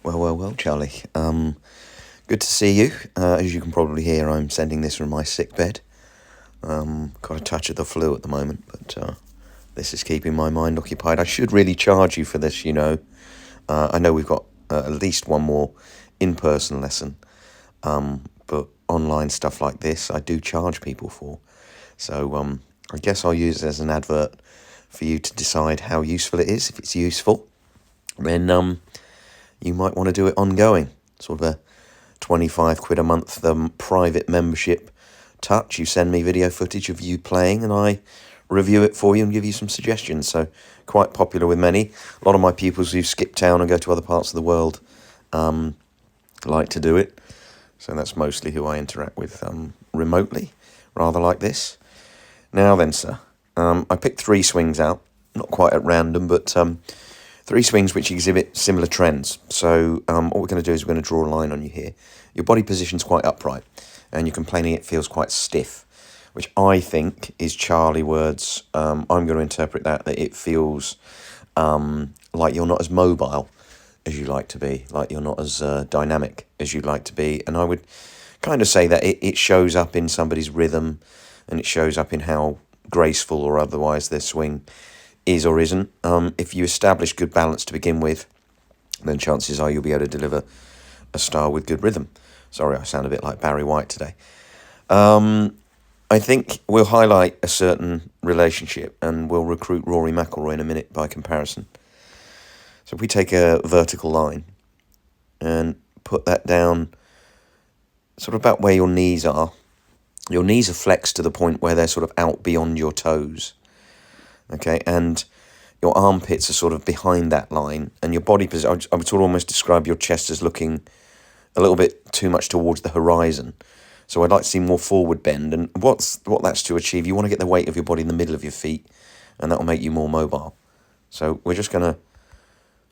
Well, Charlie. Good to see you. As you can probably hear, I'm sending this from my sick bed. Got a touch of the flu at the moment, but this is keeping my mind occupied. I should really charge you for this, you know. I know we've got at least one more in-person lesson, but online stuff like this, I do charge people for. So I guess I'll use it as an advert for you to decide how useful it is. If it's useful, then you might want to do it ongoing. Sort of a 25 quid a month private membership touch. You send me video footage of you playing and I review it for you and give you some suggestions. So quite popular with many. A lot of my pupils who skip town and go to other parts of the world like to do it. So that's mostly who I interact with remotely, rather like this. Now then, sir, I picked 3 swings out, not quite at random, but 3 swings which exhibit similar trends. So what we're going to do is we're going to draw a line on you here. Your body position's quite upright, and you're complaining it feels quite stiff, which I think is Charlie words. I'm going to interpret that it feels like you're not as mobile as you like to be, like you're not as dynamic as you'd like to be. And I would kind of say that it shows up in somebody's rhythm, and it shows up in how graceful or otherwise their swing is or isn't. If you establish good balance to begin with, then chances are you'll be able to deliver a style with good rhythm. Sorry, I sound a bit like Barry White today. I think we'll highlight a certain relationship and we'll recruit Rory McIlroy in a minute by comparison. So if we take a vertical line and put that down sort of about where your knees are flexed to the point where they're sort of out beyond your toes. Okay, and your armpits are sort of behind that line, and your body position, I would sort of almost describe your chest as looking a little bit too much towards the horizon. So I'd like to see more forward bend, and what that's to achieve, you want to get the weight of your body in the middle of your feet, and that will make you more mobile. So we're just going to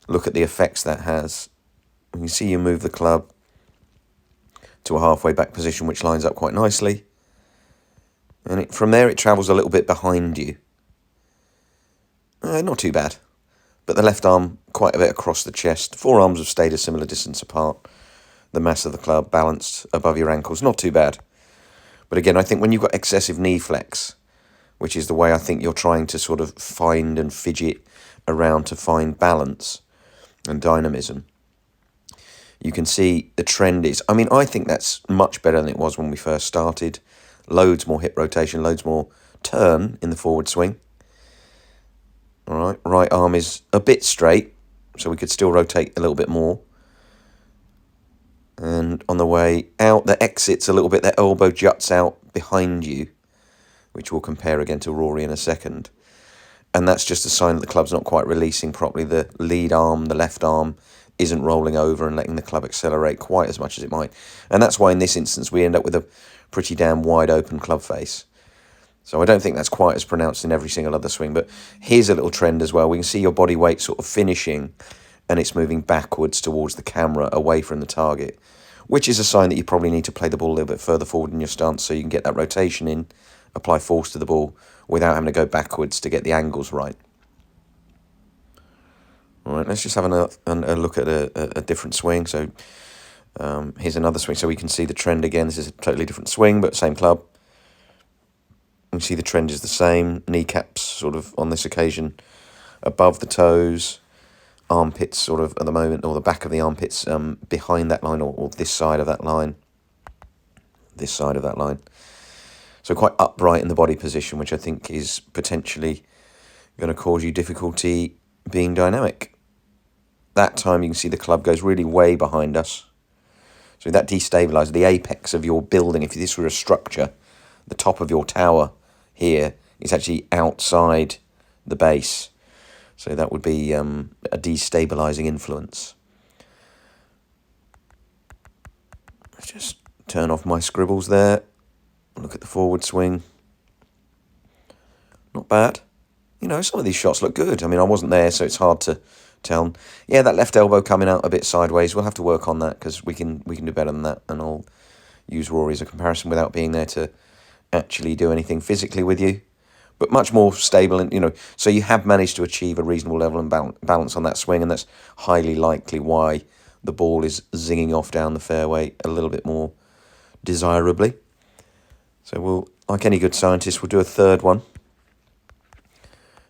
look at the effects that has. You can see you move the club to a halfway back position, which lines up quite nicely. And from there, it travels a little bit behind you. Not too bad. But the left arm, quite a bit across the chest. Forearms have stayed a similar distance apart. The mass of the club balanced above your ankles. Not too bad. But again, I think when you've got excessive knee flex, which is the way I think you're trying to sort of find and fidget around to find balance and dynamism, you can see the trend is, I think that's much better than it was when we first started. Loads more hip rotation, loads more turn in the forward swing. All right, right arm is a bit straight, so we could still rotate a little bit more. And on the way out, the exit's a little bit, the elbow juts out behind you, which we'll compare again to Rory in a second. And that's just a sign that the club's not quite releasing properly. The lead arm, the left arm, isn't rolling over and letting the club accelerate quite as much as it might. And that's why in this instance we end up with a pretty damn wide open club face. So I don't think that's quite as pronounced in every single other swing, but here's a little trend as well. We can see your body weight sort of finishing and it's moving backwards towards the camera away from the target, which is a sign that you probably need to play the ball a little bit further forward in your stance so you can get that rotation in, apply force to the ball without having to go backwards to get the angles right. All right, let's just have a look at a different swing. So here's another swing, so we can see the trend again. This is a totally different swing, but same club. You can see the trend is the same. Kneecaps sort of on this occasion above the toes. Armpits sort of at the moment, or the back of the armpits behind that line, or this side of that line. This side of that line. So quite upright in the body position, which I think is potentially going to cause you difficulty being dynamic. That time you can see the club goes really way behind us. So that destabilises the apex of your building. If this were a structure, the top of your tower here is actually outside the base. So that would be a destabilising influence. Let's just turn off my scribbles there. Look at the forward swing. Not bad. You know, some of these shots look good. I wasn't there, so it's hard to tell. Yeah, that left elbow coming out a bit sideways. We'll have to work on that because we can do better than that. And I'll use Rory as a comparison without being there to actually do anything physically with you. But much more stable, and so you have managed to achieve a reasonable level and balance on that swing, and that's highly likely why the ball is zinging off down the fairway a little bit more desirably. So we'll, like any good scientist, we'll do a third one.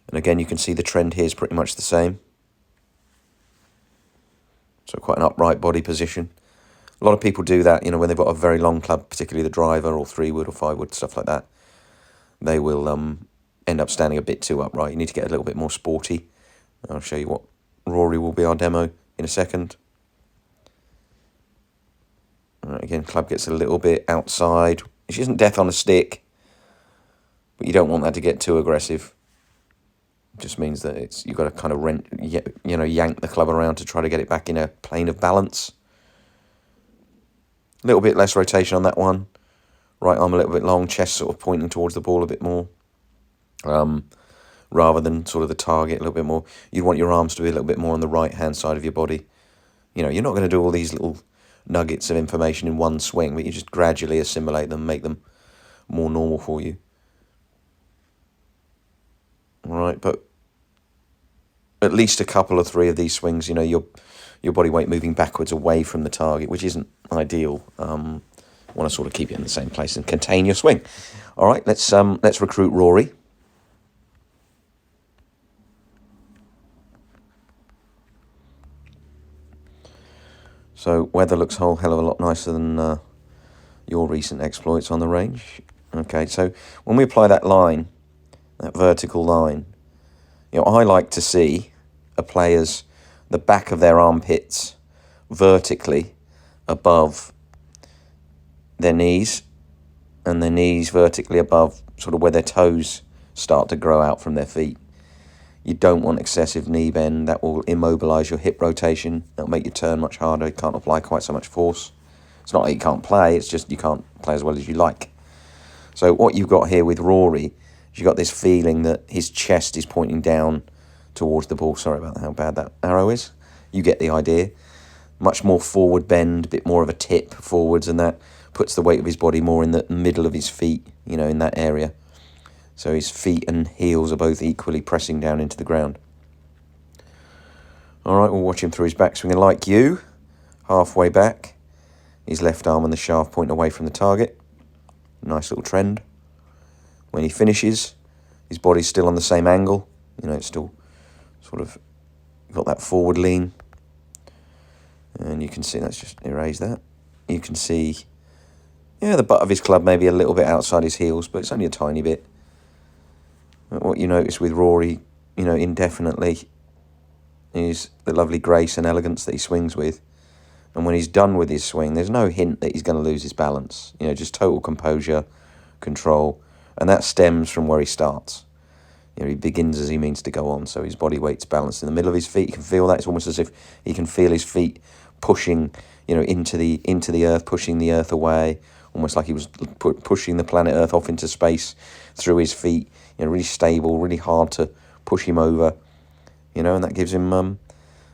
And again, you can see the trend here is pretty much the same. So quite an upright body position. A lot of people do that, when they've got a very long club, particularly the driver or 3-wood or 5-wood, stuff like that. They will end up standing a bit too upright. You need to get a little bit more sporty. I'll show you what Rory will be our demo in a second. Again, club gets a little bit outside, which isn't death on a stick, but you don't want that to get too aggressive. It just means that you've got to kind of yank the club around to try to get it back in a plane of balance. A little bit less rotation on that one. Right arm a little bit long, chest sort of pointing towards the ball a bit more. Rather than sort of the target a little bit more. You'd want your arms to be a little bit more on the right-hand side of your body. You're not going to do all these little nuggets of information in one swing, but you just gradually assimilate them, make them more normal for you. All right, but at least a couple of 3 of these swings, your body weight moving backwards away from the target, which isn't ideal. Want to sort of keep it in the same place and contain your swing. All right, let's recruit Rory. So weather looks a whole hell of a lot nicer than your recent exploits on the range. Okay, so when we apply that line, that vertical line, I like to see a player's, the back of their armpits vertically above their knees, and their knees vertically above sort of where their toes start to grow out from their feet. You don't want excessive knee bend. That will immobilise your hip rotation. That'll make you turn much harder. You can't apply quite so much force. It's not like you can't play, it's just you can't play as well as you like. So what you've got here with Rory is you've got this feeling that his chest is pointing down towards the ball. Sorry about how bad that arrow is. You get the idea. Much more forward bend, a bit more of a tip forwards, and that puts the weight of his body more in the middle of his feet, in that area. So his feet and heels are both equally pressing down into the ground. All right, we'll watch him through his backswing. And like you, halfway back, his left arm and the shaft point away from the target. Nice little trend. When he finishes, his body's still on the same angle. It's still sort of got that forward lean. And you can see, let's just erase that. You can see, the butt of his club maybe a little bit outside his heels, but it's only a tiny bit. What you notice with Rory, indefinitely, is the lovely grace and elegance that he swings with. And when he's done with his swing, there's no hint that he's going to lose his balance. Just total composure, control. And that stems from where he starts. He begins as he means to go on. So his body weight's balanced in the middle of his feet. You can feel that. It's almost as if he can feel his feet pushing, into the earth, pushing the earth away. Almost like he was pushing the planet Earth off into space through his feet. Really stable, really hard to push him over. And that gives him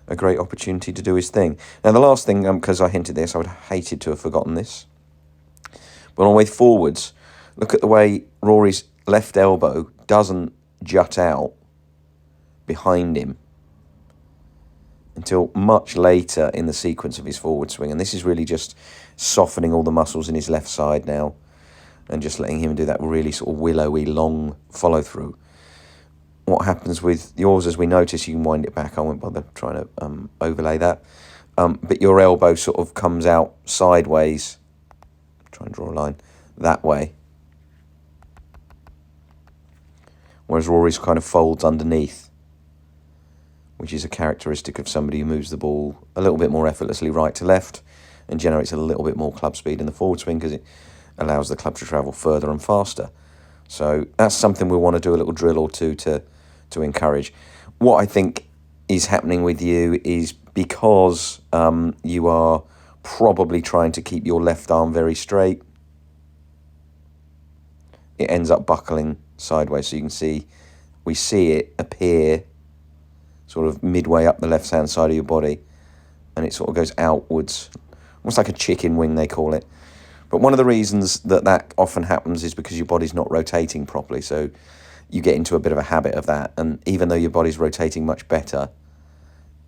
a great opportunity to do his thing. Now, the last thing, because I hinted this, I would have hated to have forgotten this. But on the way forwards, look at the way Rory's left elbow doesn't jut out behind him until much later in the sequence of his forward swing. And this is really just softening all the muscles in his left side now and just letting him do that really sort of willowy, long follow-through. What happens with yours, as we notice, you can wind it back. I won't bother trying to overlay that. But your elbow sort of comes out sideways. Try and draw a line that way. Whereas Rory's kind of folds underneath, which is a characteristic of somebody who moves the ball a little bit more effortlessly right to left and generates a little bit more club speed in the forward swing because it allows the club to travel further and faster. So that's something we want to do a little drill or two to encourage. What I think is happening with you is because you are probably trying to keep your left arm very straight, it ends up buckling sideways. So you can see, we see it appear sort of midway up the left-hand side of your body, and it sort of goes outwards, almost like a chicken wing, they call it. But one of the reasons that often happens is because your body's not rotating properly, so you get into a bit of a habit of that, and even though your body's rotating much better,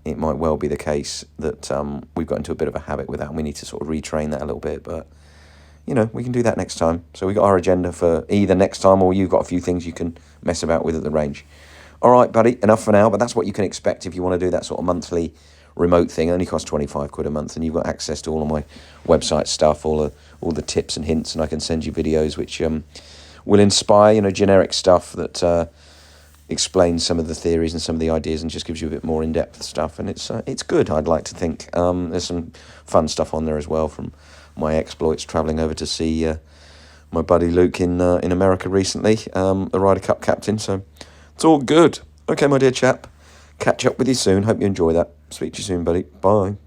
it might well be the case that we've got into a bit of a habit with that, and we need to sort of retrain that a little bit. But we can do that next time. So we got our agenda for either next time, or you've got a few things you can mess about with at the range. All right, buddy, enough for now. But that's what you can expect if you want to do that sort of monthly remote thing. It only costs 25 quid a month, and you've got access to all of my website stuff, all the tips and hints, and I can send you videos which will inspire, generic stuff that explains some of the theories and some of the ideas, and just gives you a bit more in-depth stuff. And it's good, I'd like to think. There's some fun stuff on there as well from my exploits travelling over to see my buddy Luke in America recently, the Ryder Cup captain. So it's all good. Okay, my dear chap. Catch up with you soon. Hope you enjoy that. Speak to you soon, buddy. Bye.